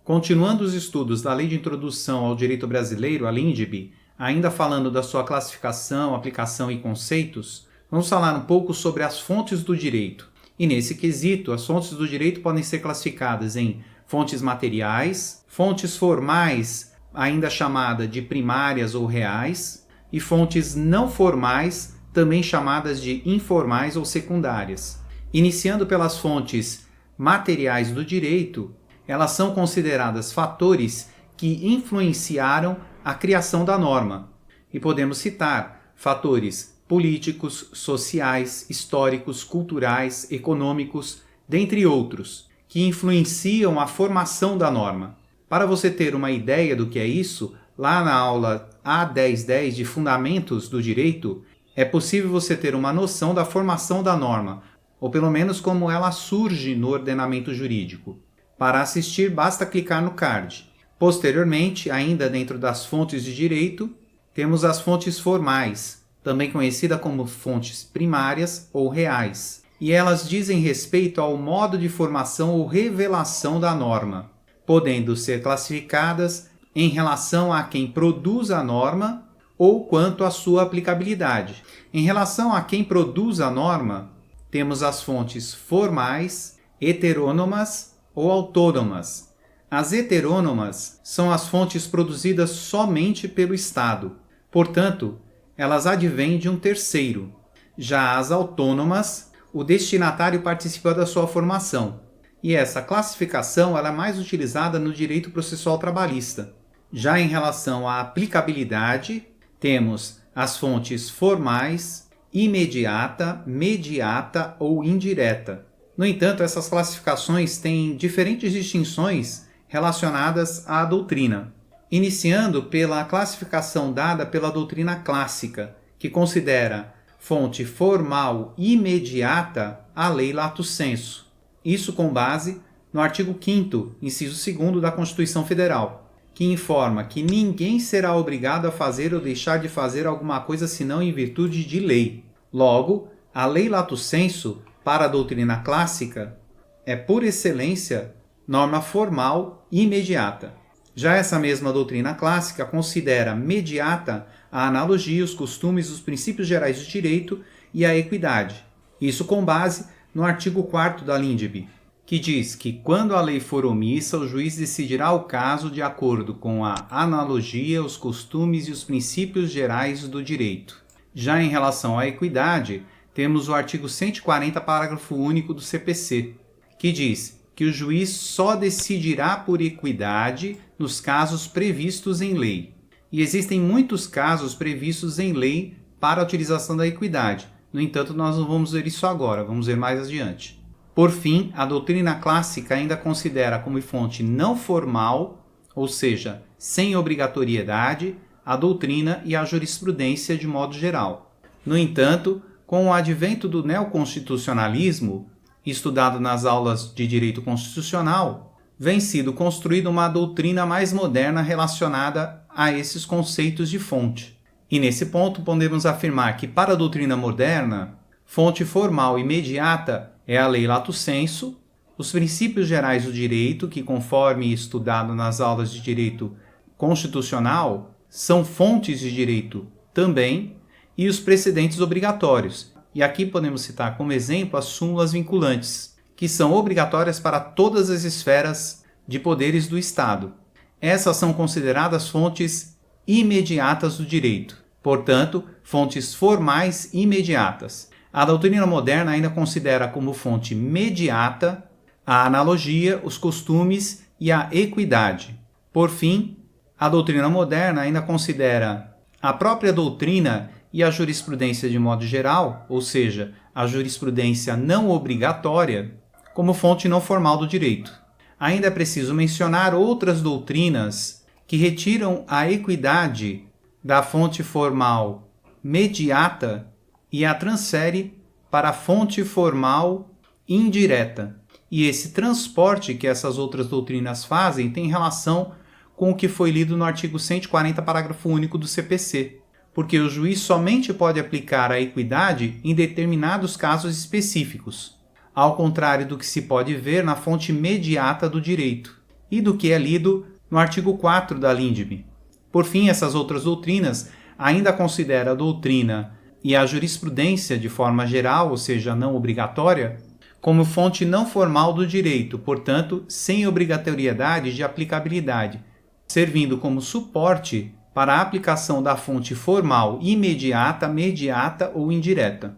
Continuando os estudos da Lei de Introdução ao Direito Brasileiro, a LINDB, ainda falando da sua classificação, aplicação e conceitos, vamos falar um pouco sobre as fontes do direito. E nesse quesito, as fontes do direito podem ser classificadas em fontes materiais, fontes formais, ainda chamada de primárias ou reais, e fontes não formais, também chamadas de informais ou secundárias. Iniciando pelas fontes materiais do direito, elas são consideradas fatores que influenciaram a criação da norma. E podemos citar fatores políticos, sociais, históricos, culturais, econômicos, dentre outros, que influenciam a formação da norma. Para você ter uma ideia do que é isso, lá na aula A1010 de Fundamentos do Direito, é possível você ter uma noção da formação da norma, ou pelo menos como ela surge no ordenamento jurídico. Para assistir, basta clicar no card. Posteriormente, ainda dentro das fontes de direito, temos as fontes formais, também conhecidas como fontes primárias ou reais, e elas dizem respeito ao modo de formação ou revelação da norma, podendo ser classificadas em relação a quem produz a norma ou quanto à sua aplicabilidade. Em relação a quem produz a norma, temos as fontes formais, heterônomas ou autônomas. As heterônomas são as fontes produzidas somente pelo Estado, portanto, elas advêm de um terceiro. Já as autônomas, o destinatário participa da sua formação, e essa classificação ela é mais utilizada no direito processual trabalhista. Já em relação à aplicabilidade, temos as fontes formais, imediata, mediata ou indireta. No entanto, essas classificações têm diferentes distinções relacionadas à doutrina, iniciando pela classificação dada pela doutrina clássica, que considera fonte formal imediata a lei lato sensu. Isso com base no artigo 5º, inciso 2º da Constituição Federal, que informa que ninguém será obrigado a fazer ou deixar de fazer alguma coisa senão em virtude de lei. Logo, a lei lato sensu, para a doutrina clássica, é por excelência norma formal e imediata. Já essa mesma doutrina clássica considera mediata a analogia, os costumes, os princípios gerais do direito e a equidade. Isso com base no artigo 4º da LINDB, que diz que quando a lei for omissa, o juiz decidirá o caso de acordo com a analogia, os costumes e os princípios gerais do direito. Já em relação à equidade, temos o artigo 140, parágrafo único do CPC, que diz que o juiz só decidirá por equidade nos casos previstos em lei. E existem muitos casos previstos em lei para a utilização da equidade. No entanto, nós não vamos ver isso agora, vamos ver mais adiante. Por fim, a doutrina clássica ainda considera como fonte não formal, ou seja, sem obrigatoriedade, a doutrina e a jurisprudência de modo geral. No entanto, com o advento do neoconstitucionalismo, estudado nas aulas de direito constitucional, vem sido construída uma doutrina mais moderna relacionada a esses conceitos de fonte. E nesse ponto podemos afirmar que para a doutrina moderna, fonte formal imediata é a lei lato sensu, os princípios gerais do direito, que conforme estudado nas aulas de direito constitucional, são fontes de direito também, e os precedentes obrigatórios. E aqui podemos citar como exemplo as súmulas vinculantes, que são obrigatórias para todas as esferas de poderes do Estado. Essas são consideradas fontes imediatas do direito, portanto, fontes formais imediatas. A doutrina moderna ainda considera como fonte mediata a analogia, os costumes e a equidade. Por fim, a doutrina moderna ainda considera a própria doutrina e a jurisprudência de modo geral, ou seja, a jurisprudência não obrigatória, como fonte não formal do direito. Ainda é preciso mencionar outras doutrinas que retiram a equidade da fonte formal mediata e a transfere para a fonte formal indireta. E esse transporte que essas outras doutrinas fazem tem relação com o que foi lido no artigo 140, parágrafo único do CPC, porque o juiz somente pode aplicar a equidade em determinados casos específicos, ao contrário do que se pode ver na fonte mediata do direito. e do que é lido no artigo 4 da LINDB. Por fim, essas outras doutrinas ainda consideram a doutrina e a jurisprudência de forma geral, ou seja, não obrigatória, como fonte não formal do direito, portanto, sem obrigatoriedade de aplicabilidade, servindo como suporte para a aplicação da fonte formal imediata, mediata ou indireta.